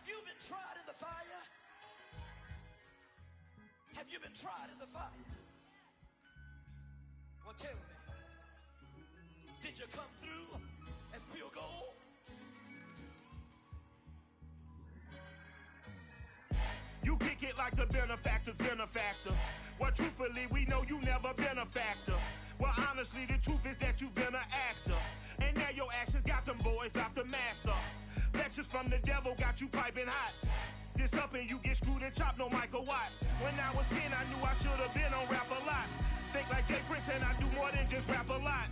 Have you been tried in the fire? Have you been tried in the fire? Well, tell me, did you come through as pure gold? You kick it like the benefactor's benefactor. Well, truthfully, we know you never been a factor. Well, honestly, the truth is that you've been an actor. And now your actions got them boys about to mass up. Lectures from the devil got you piping hot. This up and you get screwed and chopped, no Michael Watts. When I was 10, I knew I should have been on Rap A Lot. Think like Jay Prince and I do more than just rap a lot.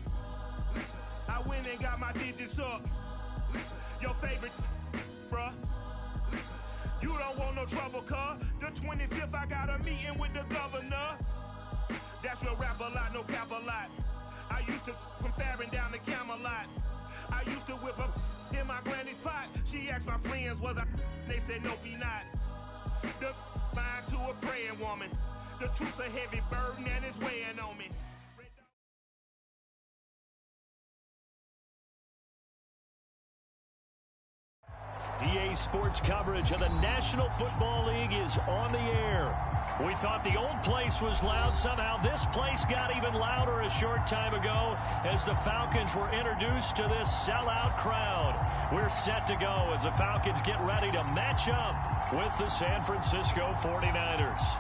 I went and got my digits up. Your favorite, bruh. You don't want no trouble, cuz. The 25th, I got a meeting with the governor. That's real Rap A Lot, no cap a lot. I used to from Farron down to Camelot. I used to whip up in my granny's pot. She asked my friends, was I? They said, nope, he not. The mind to a praying woman. The truth's a heavy burden and it's weighing on me. EA Sports coverage of the National Football League is on the air. We thought the old place was loud. Somehow this place got even louder a short time ago as the Falcons were introduced to this sellout crowd. We're set to go as the Falcons get ready to match up with the San Francisco 49ers.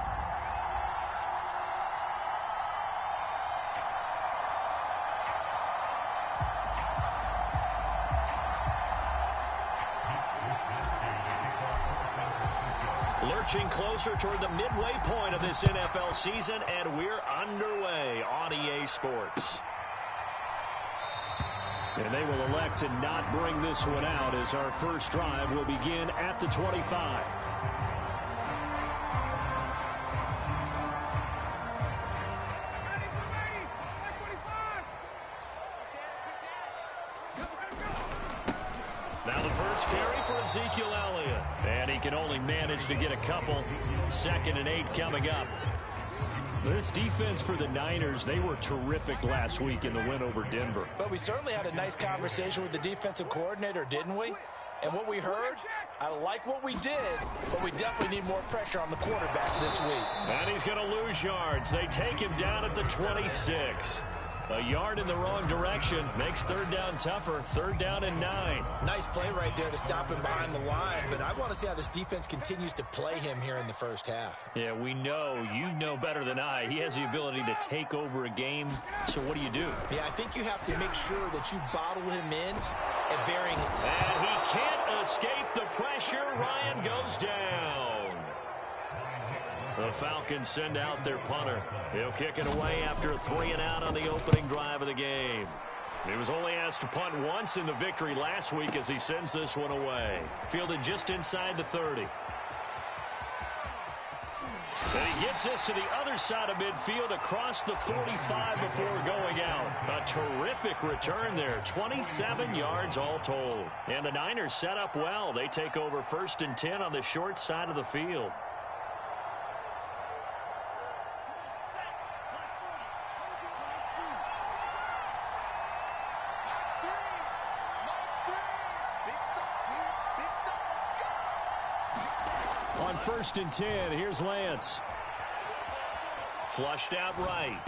Lurching closer toward the midway point of this NFL season, and we're underway on EA Sports. And they will elect to not bring this one out as our first drive will begin at the 25. Now the first carry for Ezekiel Elliott. And he can only manage to get a couple. 2nd and 8 coming up. This defense for the Niners, they were terrific last week in the win over Denver. But we certainly had a nice conversation with the defensive coordinator, didn't we? And what we heard, I like what we did, but we definitely need more pressure on the quarterback this week. And he's going to lose yards. They take him down at the 26. A yard in the wrong direction makes 3rd down tougher. 3rd down and 9. Nice play right there to stop him behind the line, but I want to see how this defense continues to play him here in the first half. Yeah, we know. You know better than I. He has the ability to take over a game, so what do you do? Yeah, I think you have to make sure that you bottle him in at varying... And he can't escape the pressure. Ryan goes down. The Falcons send out their punter. He'll kick it away after a 3 and out on the opening drive of the game. He was only asked to punt once in the victory last week as he sends this one away. Fielded just inside the 30. And he gets this to the other side of midfield across the 45 before going out. A terrific return there. 27 yards all told. And the Niners set up well. They take over 1st and 10 on the short side of the field. On 1st and 10, here's Lance. Flushed out right.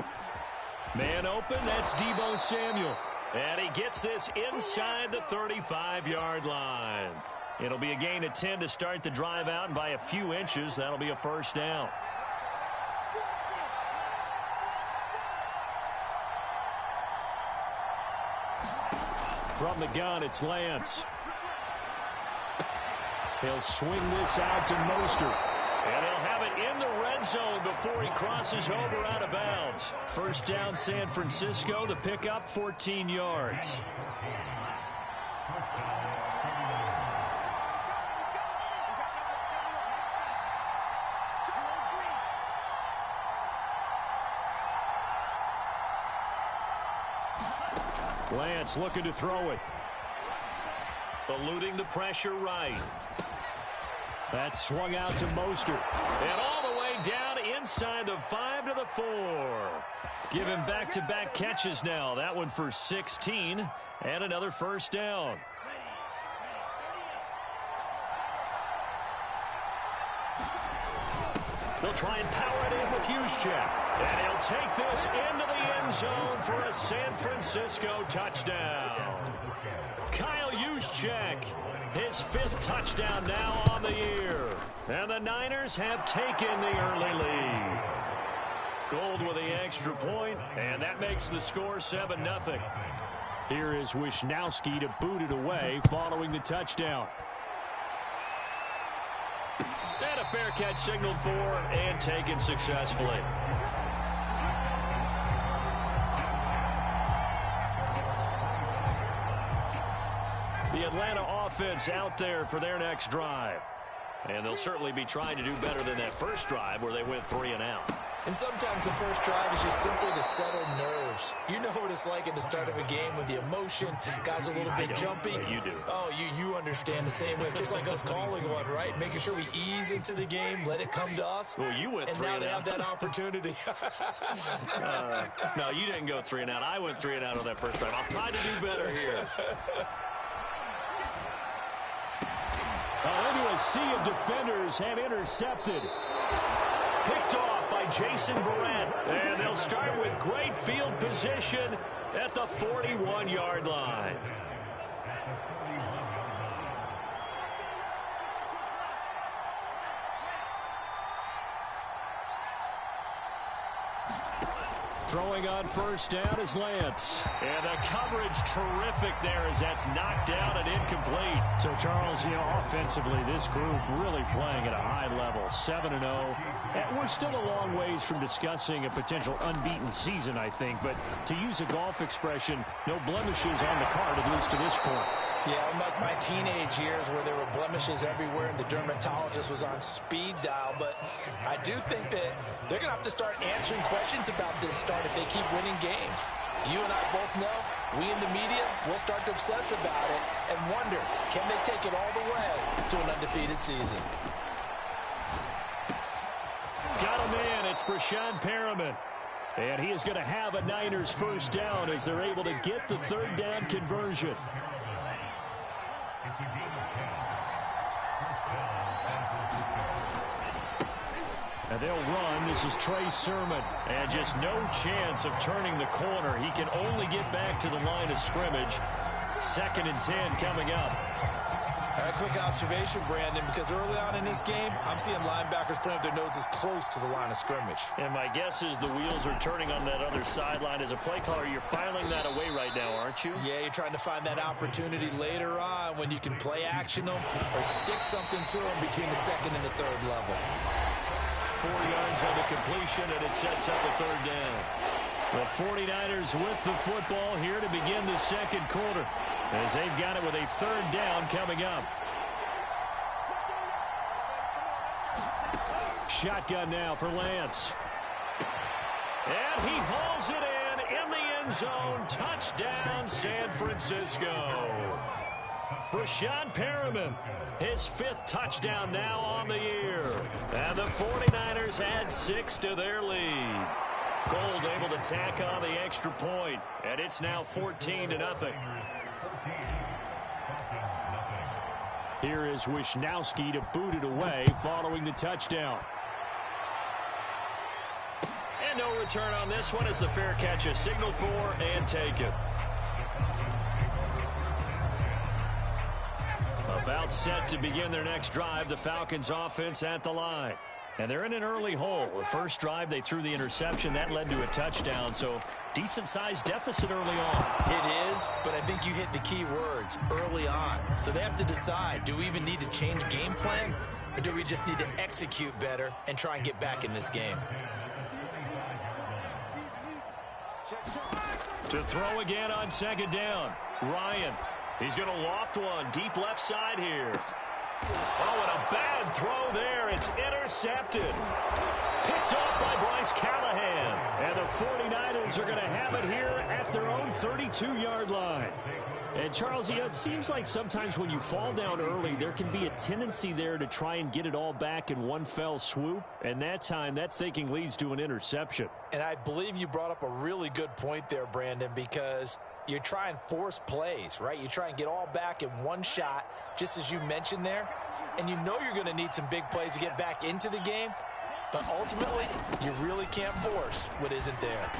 Man open, that's Deebo Samuel. And he gets this inside the 35-yard line. It'll be a gain of 10 to start the drive out, and by a few inches, that'll be a 1st down. From the gun, it's Lance. He'll swing this out to Mostert. And he'll have it in the red zone before he crosses over out of bounds. 1st down San Francisco, the pickup 14 yards. Lance looking to throw it. Eluding the pressure right. That's swung out to Mostert. And all the way down inside the 5 to the 4. Give him back-to-back catches now. That one for 16 and another 1st down. They'll try and power it in with Juszczyk. And he'll take this into the end zone for a San Francisco touchdown. Kyle Juszczyk, his 5th touchdown now on the year. And the Niners have taken the early lead. Gold with the extra point, and that makes the score 7-0. Here is Wisnowski to boot it away following the touchdown. And a fair catch signaled for and taken successfully. The Atlanta offense out there for their next drive. And they'll certainly be trying to do better than that first drive where they went 3 and out. And sometimes the first drive is just simply to settle nerves. You know what it's like at the start of a game with the emotion. Guys a little bit jumpy. You do. Oh, you understand the same way. It's just like us calling one, right? Making sure we ease into the game, let it come to us. Well, you went 3 and out. And now they have that opportunity. No, you didn't go 3 and out. I went 3 and out on that first drive. I'll try to do better here. Into a sea of defenders and intercepted. Picked off by Jason Verrett. And they'll start with great field position at the 41-yard line. Throwing on first down is Lance. And the coverage terrific there as that's knocked down and incomplete. So, Charles, offensively, this group really playing at a high level, 7-0. And we're still a long ways from discussing a potential unbeaten season, I think. But to use a golf expression, no blemishes on the card, at least to this point. Yeah, unlike my teenage years where there were blemishes everywhere and the dermatologist was on speed dial. But I do think that they're going to have to start answering questions about this start if they keep winning games. You and I both know, we in the media, will start to obsess about it and wonder, can they take it all the way to an undefeated season? Got a man, it's Breshad Perriman. And he is going to have a Niners first down as they're able to get the 3rd down conversion. And they'll run. This is Trey Sermon. And just no chance of turning the corner. He can only get back to the line of scrimmage. 2nd and 10 coming up. A quick observation, Brandon, because early on in this game, I'm seeing linebackers putting their noses close to the line of scrimmage. And my guess is the wheels are turning on that other sideline. As a play caller, you're filing that away right now, aren't you? Yeah, you're trying to find that opportunity later on when you can play action them or stick something to them between the 2nd and the 3rd level. 4 yards on the completion, and it sets up a 3rd down. The 49ers with the football here to begin the 2nd quarter, as they've got it with a 3rd down coming up. Shotgun now for Lance. And he hauls it in the end zone. Touchdown, San Francisco. Breshad Perriman, his 5th touchdown now on the year. And the 49ers add 6 to their lead. Gold able to tack on the extra point, and it's now 14-0. Here is Wisnowski to boot it away following the touchdown. And no return on this one as the fair catch is signaled for and taken. About set to begin their next drive, the Falcons offense at the line. And they're in an early hole. The first drive, they threw the interception. That led to a touchdown, so decent-sized deficit early on. It is, but I think you hit the key words, early on. So they have to decide, do we even need to change game plan, or do we just need to execute better and try and get back in this game? To throw again on 2nd down. Ryan, he's going to loft one deep left side here. Oh, and a bad throw there. It's intercepted. Picked off by Bryce Callahan. And the 49ers are going to have it here at their own 32-yard line. And, Charles, it seems like sometimes when you fall down early, there can be a tendency there to try and get it all back in one fell swoop. And that time, that thinking leads to an interception. And I believe you brought up a really good point there, Brandon, because you try and force plays, right? You try and get all back in one shot, just as you mentioned there. And you know you're going to need some big plays to get back into the game. But ultimately, you really can't force what isn't there.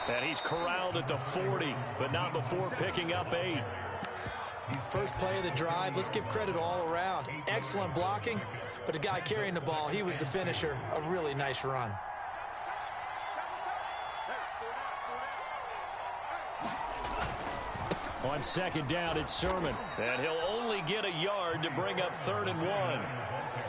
And he's corralled at the 40, but not before picking up 8. First play of the drive, let's give credit all around. Excellent blocking, but the guy carrying the ball, he was the finisher. A really nice run. On second down, it's Sermon. And he'll only get a yard to bring up 3rd and 1.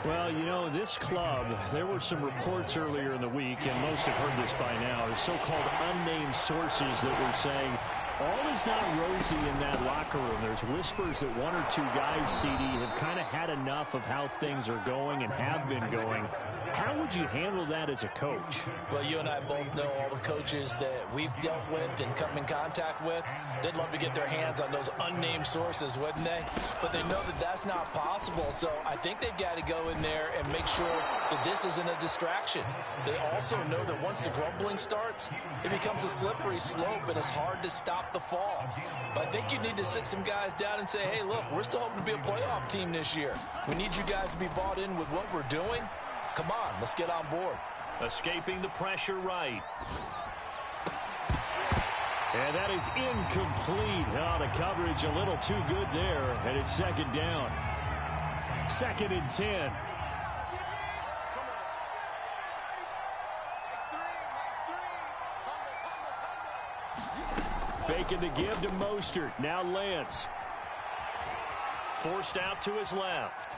Well, you know, this club, there were some reports earlier in the week, and most have heard this by now, the so-called unnamed sources that were saying all is not rosy in that locker room. There's whispers that 1 or 2 guys, CD, have kind of had enough of how things are going and have been going. How would you handle that as a coach? Well, you and I both know all the coaches that we've dealt with and come in contact with. They'd love to get their hands on those unnamed sources, wouldn't they? But they know that that's not possible, so I think they've got to go in there and make sure that this isn't a distraction. They also know that once the grumbling starts, it becomes a slippery slope and it's hard to stop the fall. But I think you need to sit some guys down and say, hey, look, we're still hoping to be a playoff team this year. We need you guys to be bought in with what we're doing. Come on, let's get on board. Escaping the pressure right. And that is incomplete. Oh, the coverage a little too good there, and it's second down. 2nd and 10. Faking the give to Mostert. Now Lance. Forced out to his left.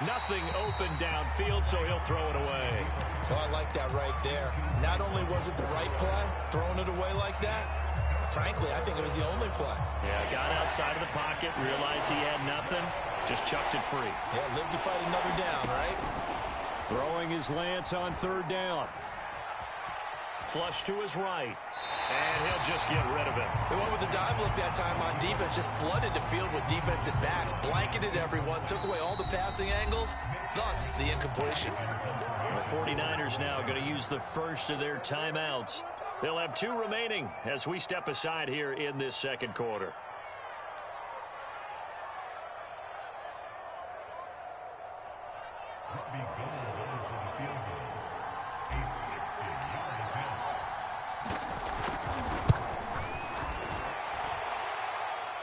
Nothing open downfield, so he'll throw it away. Oh, I like that right there. Not only was it the right play, throwing it away like that, frankly, I think it was the only play. Yeah, got outside of the pocket, realized he had nothing, just chucked it free. Yeah, live to fight another down, right? Throwing his Lance on 3rd down. Flush to his right. And he'll just get rid of it. They went with the dive look that time on defense, just flooded the field with defensive backs, blanketed everyone, took away all the passing angles, thus the incompletion. The 49ers now going to use the first of their timeouts. They'll have 2 remaining as we step aside here in this second quarter.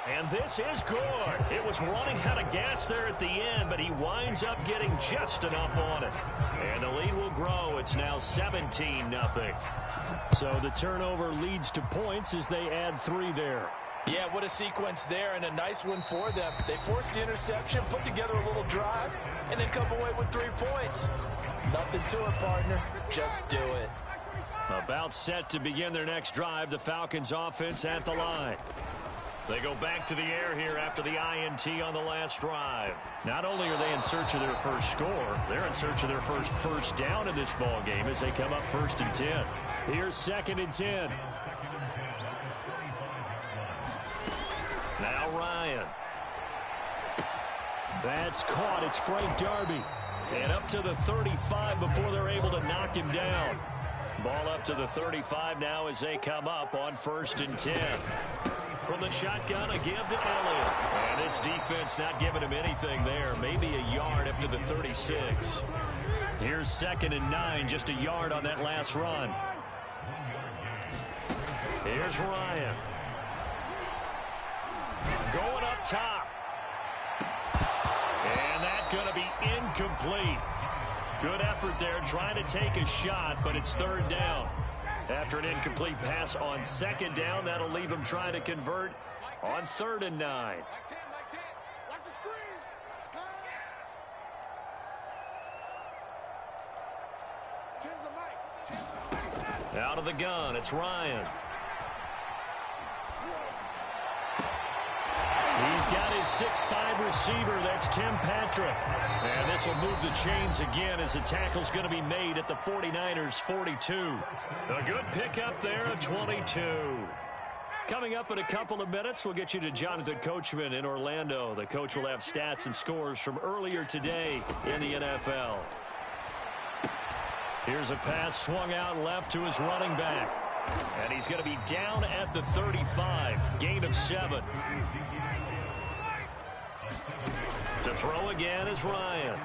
And this is good. It was running out of gas there at the end, but he winds up getting just enough on it. And the lead will grow. It's now 17-0. So the turnover leads to points as they add 3 there. Yeah, what a sequence there, and a nice one for them. They forced the interception, put together a little drive, and then come away with 3 points. Nothing to it, partner. Just do it. About set to begin their next drive, the Falcons offense at the line. They go back to the air here after the INT on the last drive. Not only are they in search of their first score, they're in search of their first down in this ball game as they come up 1st and 10. Here's 2nd and 10. Now Ryan. That's caught. It's Frank Darby. And up to the 35 before they're able to knock him down. Ball up to the 35 now as they come up on 1st and 10. From the shotgun, a give to Elliott. And this defense not giving him anything there. Maybe a yard up to the 36. Here's 2nd and 9, just a yard on that last run. Here's Ryan. Going up top. And that's going to be incomplete. Good effort there, trying to take a shot, but it's 3rd down. After an incomplete pass on 2nd down, that'll leave him trying to convert on 3rd and 9. Out of the gun, it's Ryan. He's got his 6'5 receiver. That's Tim Patrick. And this will move the chains again as the tackle's going to be made at the 49ers 42. A good pickup there at 22. Coming up in a couple of minutes, we'll get you to Jonathan Coachman in Orlando. The coach will have stats and scores from earlier today in the NFL. Here's a pass swung out left to his running back. And he's going to be down at the 35. Gain of 7. To throw again is Ryan.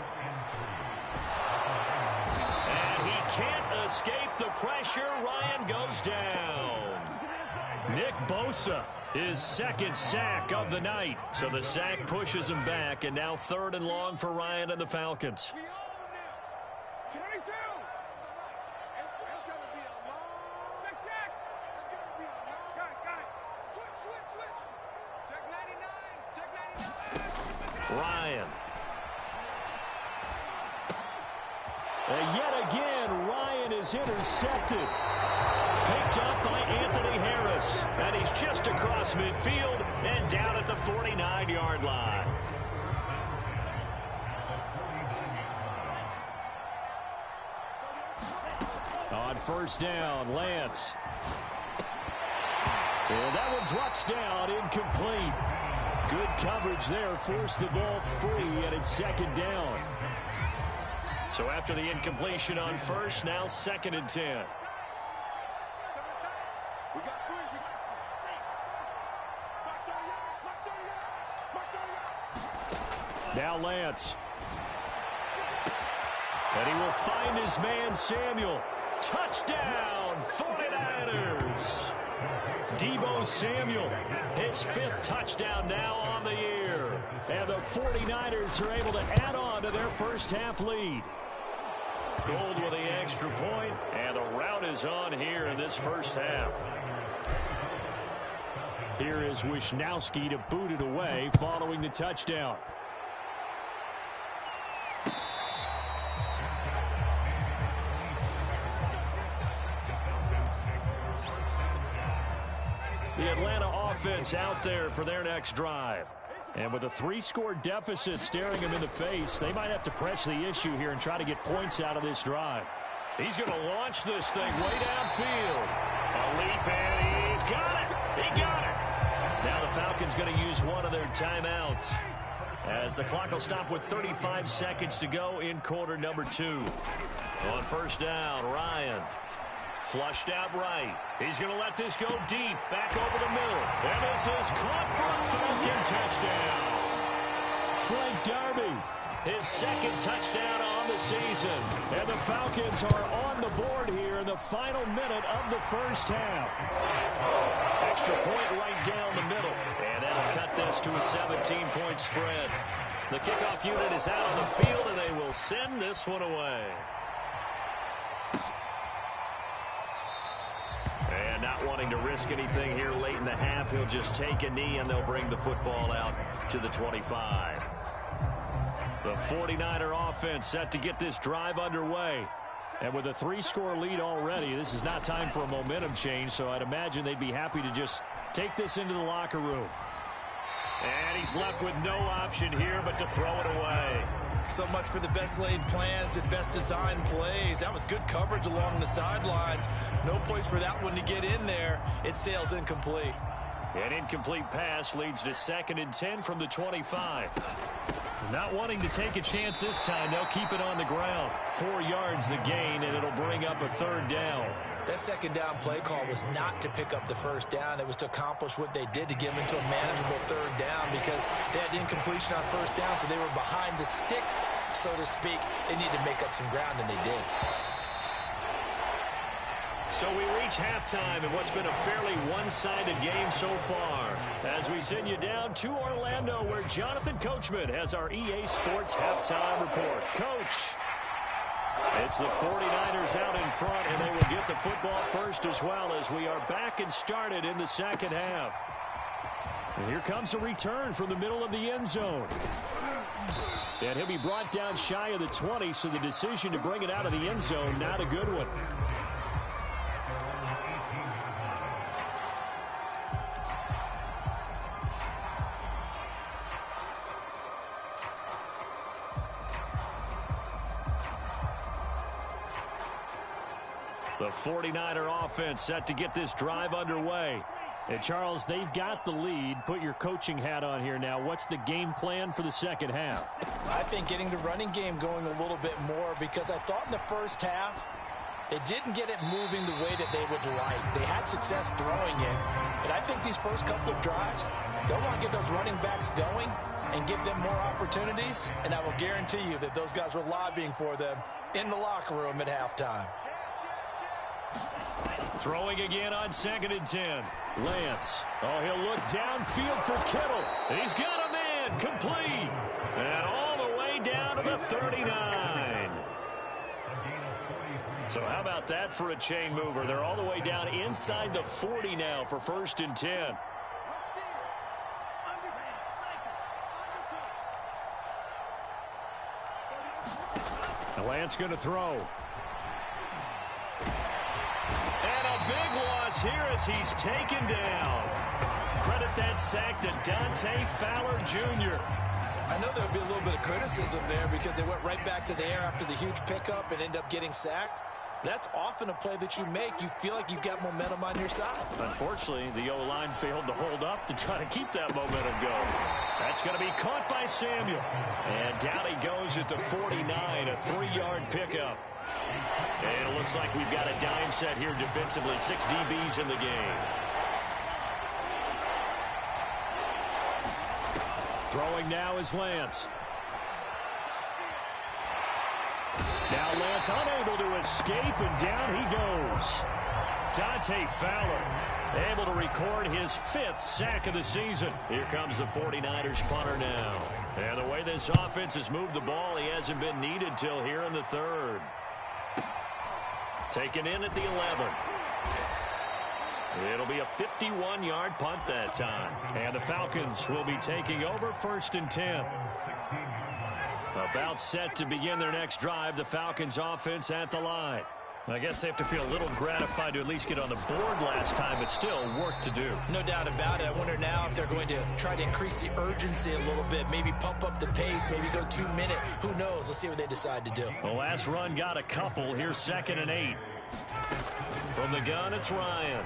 And he can't escape the pressure. Ryan goes down. Nick Bosa, his second sack of the night. So the sack pushes him back, and now 3rd and long for Ryan and the Falcons. Ryan. And yet again, Ryan is intercepted. Picked up by Anthony Harris. And he's just across midfield and down at the 49-yard line. On 1st down, Lance. And that one drops down, incomplete. Good coverage there, forced the ball free, and it's 2nd down. So after the incompletion on 1st, now 2nd and 10. Now Lance. And he will find his man Samuel. Touchdown, 49ers. Deebo Samuel, his 5th touchdown now on the year. And the 49ers are able to add on to their first-half lead. Gold with the extra point, and the route is on here in this first half. Here is Wisnowski to boot it away following the touchdown. The Atlanta offense out there for their next drive. And with a 3-score deficit staring them in the face, they might have to press the issue here and try to get points out of this drive. He's going to launch this thing way downfield. A leap, and he's got it. He got it. Now the Falcons going to use one of their timeouts, as the clock will stop with 35 seconds to go in quarter number 2. On 1st down, Ryan. Flushed out right. He's going to let this go deep. Back over the middle. And this is caught for a Falcon touchdown. Frank Darby, his 2nd touchdown on the season. And the Falcons are on the board here in the final minute of the first half. Extra point right down the middle. And that'll cut this to a 17-point spread. The kickoff unit is out on the field, and they will send this one away. And not wanting to risk anything here late in the half, he'll just take a knee, and they'll bring the football out to the 25. The 49er offense set to get this drive underway. And with a 3-score lead already, this is not time for a momentum change, so I'd imagine they'd be happy to just take this into the locker room. And he's left with no option here but to throw it away. So much for the best laid plans and best designed plays. That was good coverage along the sidelines. No place for that one to get in there. It sails incomplete. An incomplete pass leads to 2nd and 10 from the 25. Not wanting to take a chance this time, they'll keep it on the ground. 4 yards the gain, and it'll bring up a 3rd down. That 2nd down play call was not to pick up the 1st down. It was to accomplish what they did to get them into a manageable 3rd down, because they had incompletion on 1st down, so they were behind the sticks, so to speak. They needed to make up some ground, and they did. So we reach halftime in what's been a fairly one-sided game so far, as we send you down to Orlando, where Jonathan Coachman has our EA Sports halftime report. Coach, it's the 49ers out in front, and they will get the football first as well, as we are back and started in the 2nd half. And here comes a return from the middle of the end zone. And he'll be brought down shy of the 20, so the decision to bring it out of the end zone, not a good one. The 49er offense set to get this drive underway. And Charles, they've got the lead. Put your coaching hat on here now. What's the game plan for the 2nd half? I think getting the running game going a little bit more, because I thought in the first half They didn't get it moving the way that they would like. They had success throwing it. But I think these first couple of drives, they'll want to get those running backs going and give them more opportunities. And I will guarantee you that those guys were lobbying for them in the locker room at halftime. Throwing again on 2nd and 10. Lance. Oh, he'll look downfield for Kittle. He's got a man complete. And all the way down to the 39. So how about that for a chain mover? They're all the way down inside the 40 now for 1st and 10. Lance going to throw. And a big loss here as he's taken down. Credit that sack to Dante Fowler Jr. I know there would be a little bit of criticism there because they went right back to the air after the huge pickup and ended up getting sacked. That's often a play that you make. You feel like you've got momentum on your side. Unfortunately, the O-line failed to hold up to try to keep that momentum going. That's going to be caught by Samuel. And down he goes at the 49, a 3-yard pickup. And it looks like we've got a dime set here defensively. 6 DBs in the game. Throwing now is Lance. Now Lance unable to escape, and down he goes. Dante Fowler able to record his 5th sack of the season. Here comes the 49ers punter now. And the way this offense has moved the ball, he hasn't been needed till here in the 3rd. Taken in at the 11. It'll be a 51-yard punt that time. And the Falcons will be taking over 1st and 10. About set to begin their next drive. The Falcons offense at the line. I guess they have to feel a little gratified to at least get on the board last time, but still work to do. No doubt about it. I wonder now if they're going to try to increase the urgency a little bit, maybe pump up the pace, maybe go 2-minute. Who knows? Let's see what they decide to do. The last run got a couple. Here's 2nd and 8. From the gun, it's Ryan.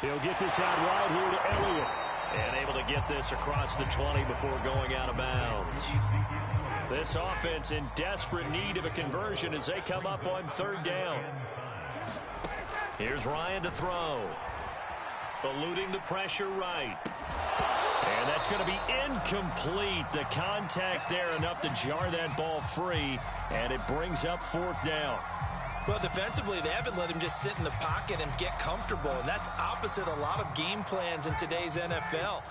He'll get this out wide here to Elliott. And able to get this across the 20 before going out of bounds. This offense in desperate need of a conversion as they come up on 3rd down. Here's Ryan to throw. Eluding the pressure right. And that's going to be incomplete. The contact there enough to jar that ball free. And it brings up 4th down. Well, defensively, they haven't let him just sit in the pocket and get comfortable, and that's opposite a lot of game plans in today's NFL.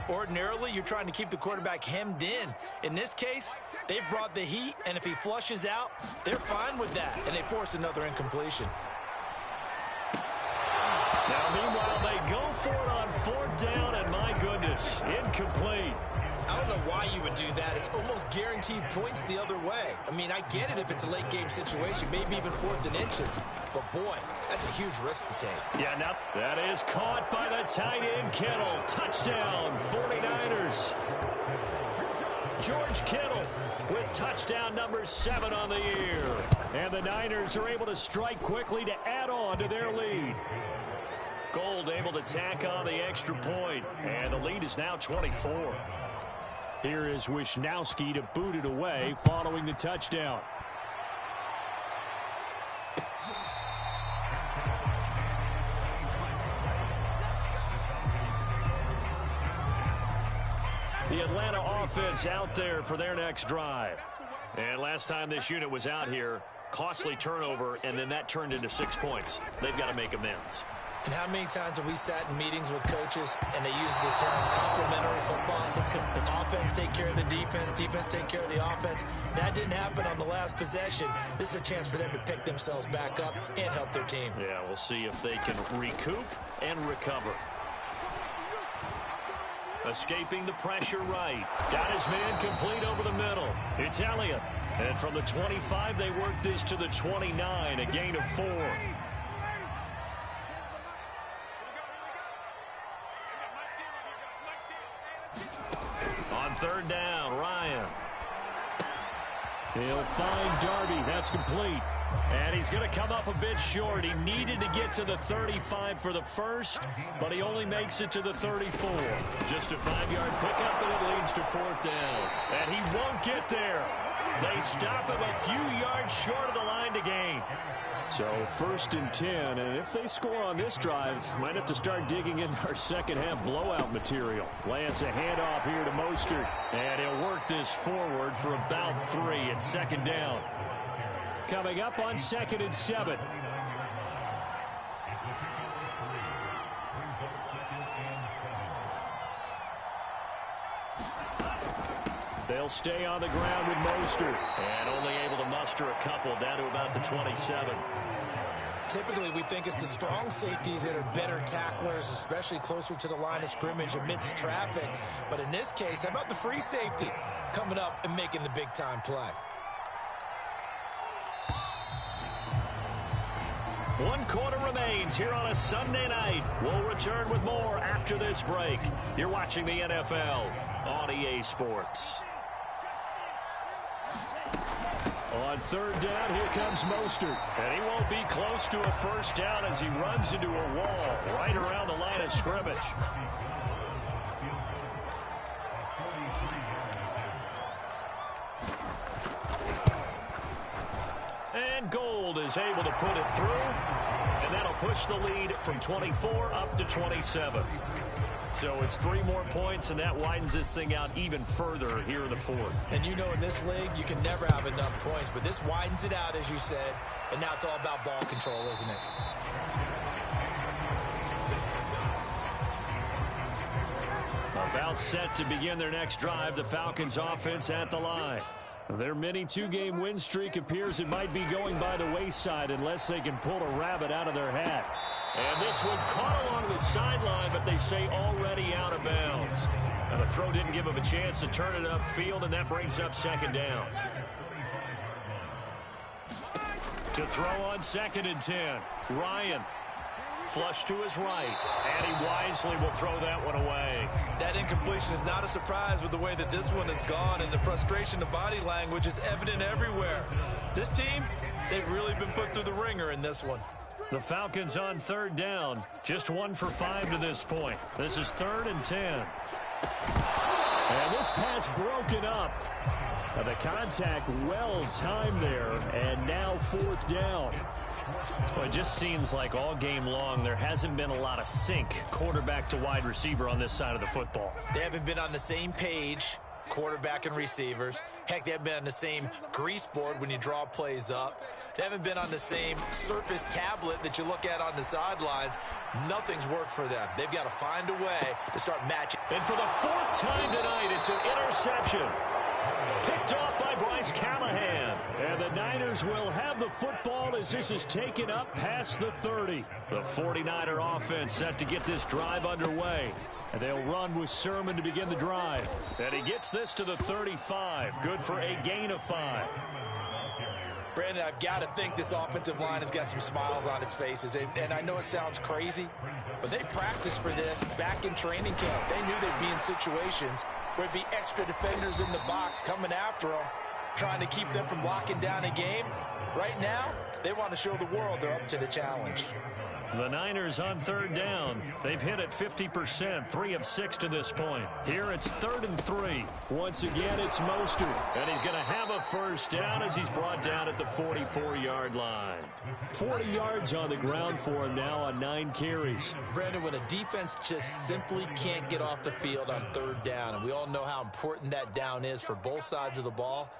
Ordinarily, you're trying to keep the quarterback hemmed in. In this case, they've brought the heat, and if he flushes out, they're fine with that, and they force another incompletion. Now, meanwhile, they go for it on 4th down, and my goodness, incomplete. I don't know why you would do that. It's almost guaranteed points the other way. I mean, I get it if it's a late game situation, maybe even 4th and inches. But, boy, that's a huge risk to take. Yeah, now that is caught by the tight end, Kittle. Touchdown, 49ers. George Kittle with touchdown number 7 on the year. And the Niners are able to strike quickly to add on to their lead. Gold able to tack on the extra point. And the lead is now 24. Here is Wisnowski to boot it away following the touchdown. The Atlanta offense out there for their next drive. And last time this unit was out here, costly turnover, and then that turned into 6 points. They've got to make amends. And how many times have we sat in meetings with coaches and they use the term complementary football? Offense take care of the defense, defense take care of the offense. That didn't happen on the last possession. This is a chance for them to pick themselves back up and help their team. Yeah, we'll see if they can recoup and recover. Escaping the pressure right. Got his man complete over the middle. It's Elliott. And from the 25, they work this to the 29, a gain of 4. On 3rd down, Ryan. He'll find Darby. That's complete. And he's going to come up a bit short. He needed to get to the 35 for the first, but he only makes it to the 34. Just a 5-yard pickup, and it leads to 4th down. And he won't get there. They stop him a few yards short of the line to gain. So 1st and 10, and if they score on this drive, might have to start digging in our second-half blowout material. Lance a handoff here to Mostert. And he'll work this forward for about 3 at 2nd down. Coming up on 2nd and 7. They'll stay on the ground with Mostert. And only able to muster a couple down to about the 27. Typically, we think it's the strong safeties that are better tacklers, especially closer to the line of scrimmage amidst traffic. But in this case, how about the free safety coming up and making the big-time play? 1 quarter remains here on a Sunday night. We'll return with more after this break. You're watching the NFL on EA Sports. On 3rd down, here comes Mostert. And he won't be close to a 1st down as he runs into a wall right around the line of scrimmage. And Gold is able to put it through, and that'll push the lead from 24 up to 27. So it's 3 more points, and that widens this thing out even further here in the 4th. And you know in this league, you can never have enough points, but this widens it out, as you said, and now it's all about ball control, isn't it? About set to begin their next drive, the Falcons offense at the line. Their mini 2-game win streak appears it might be going by the wayside unless they can pull a rabbit out of their hat. And this one caught along the sideline, but they say already out of bounds. And the throw didn't give him a chance to turn it upfield, and that brings up 2nd down. To throw on 2nd and 10, Ryan. Flush to his right, and he wisely will throw that one away. That incompletion is not a surprise with the way that this one has gone, and the frustration of body language is evident everywhere. This team, they've really been put through the ringer in this one. The Falcons on 3rd down, just 1 for 5 to this point. This is 3rd and 10. And this pass broken up. The contact well timed there, and now 4th down. Well, it just seems like all game long there hasn't been a lot of sync quarterback to wide receiver on this side of the football. They haven't been on the same page, quarterback and receivers. Heck, they haven't been on the same grease board when you draw plays up. They haven't been on the same surface tablet that you look at on the sidelines. Nothing's worked for them. They've got to find a way to start matching. And for the 4th time tonight, it's an interception. Picked off by Bryce Callahan. And the Niners will have the football as this is taken up past the 30. The 49er offense set to get this drive underway. And they'll run with Sermon to begin the drive. And he gets this to the 35. Good for a gain of 5. Brandon, I've got to think this offensive line has got some smiles on its faces. And I know it sounds crazy, but they practiced for this back in training camp. They knew they'd be in situations where it'd be extra defenders in the box coming after them, trying to keep them from locking down a game. Right now, they want to show the world they're up to the challenge. The Niners on 3rd down. They've hit it 50%, 3 of 6 to this point. Here it's 3rd and 3. Once again, it's Mostert. And he's going to have a 1st down as he's brought down at the 44-yard line. 40 yards on the ground for him now on 9 carries. Brandon, when a defense just simply can't get off the field on 3rd down, and we all know how important that down is for both sides of the ball,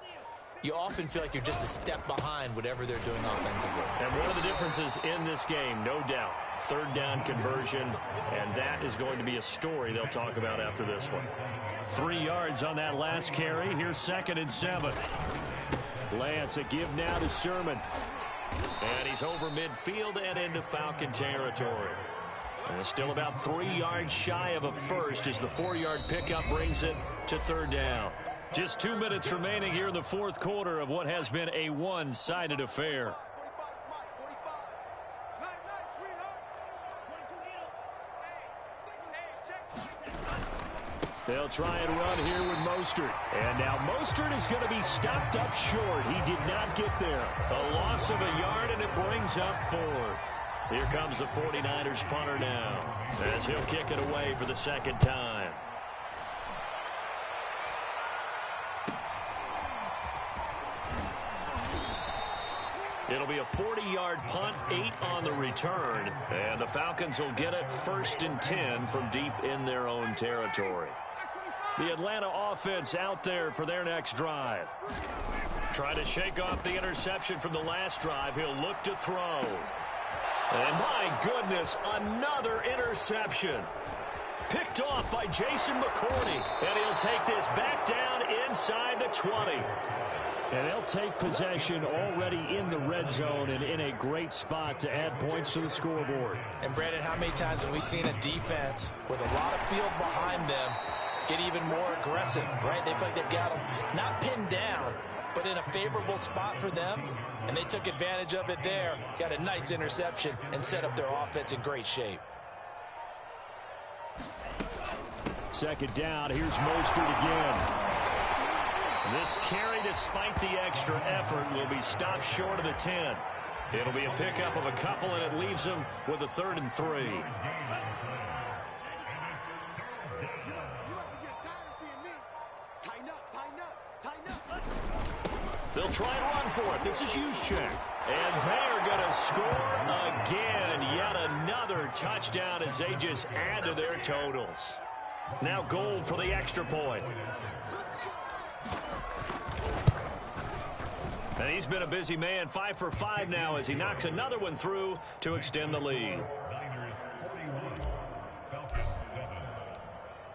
you often feel like you're just a step behind whatever they're doing offensively. And one of the differences in this game, no doubt, 3rd down conversion, and that is going to be a story they'll talk about after this one. 3 yards on that last carry. Here's 2nd and 7. Lance, a give now to Sermon. And he's over midfield and into Falcon territory. And still about 3 yards shy of a first as the 4-yard pickup brings it to 3rd down. Just 2 minutes remaining here in the 4th quarter of what has been a one-sided affair. They'll try and run here with Mostert. And now Mostert is going to be stopped up short. He did not get there. A loss of a yard, and it brings up 4th. Here comes the 49ers punter now, as he'll kick it away for the second time. It'll be a 40-yard punt, 8 on the return, and the Falcons will get it 1st and 10 from deep in their own territory. The Atlanta offense out there for their next drive. Trying to shake off the interception from the last drive. He'll look to throw. And my goodness, another interception. Picked off by Jason McCourty. And he'll take this back down inside the 20. And they'll take possession already in the red zone and in a great spot to add points to the scoreboard. And Brandon, how many times have we seen a defense with a lot of field behind them get even more aggressive, right? They feel like they've got them not pinned down, but in a favorable spot for them, and they took advantage of it there, got a nice interception, and set up their offense in great shape. Second down, here's Mostert again. This carry, despite the extra effort, will be stopped short of the 10. It'll be a pickup of a couple, and it leaves them with a 3rd and 3. They'll try and run for it. This is Juszczyk. And they're going to score again. Yet another touchdown as they just add to their totals. Now Gold for the extra point. And he's been a busy man, 5 for 5 now as he knocks another one through to extend the lead.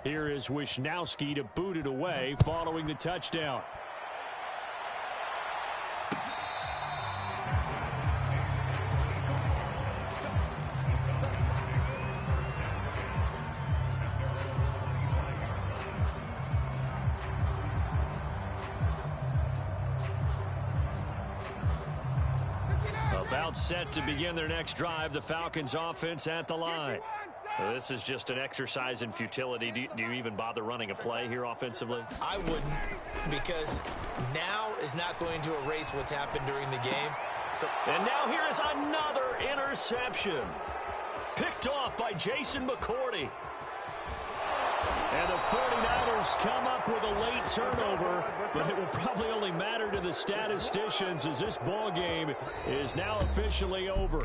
Here is Wisnowski to boot it away following the touchdown. About set to begin their next drive, the Falcons offense at the line. Well, this is just an exercise in futility. Do you even bother running a play here offensively? I wouldn't, because now is not going to erase what's happened during the game. And now here is another interception. Picked off by Jason McCourty. And the 49ers come up with a late turnover, but it will probably only matter to the statisticians as this ball game is now officially over.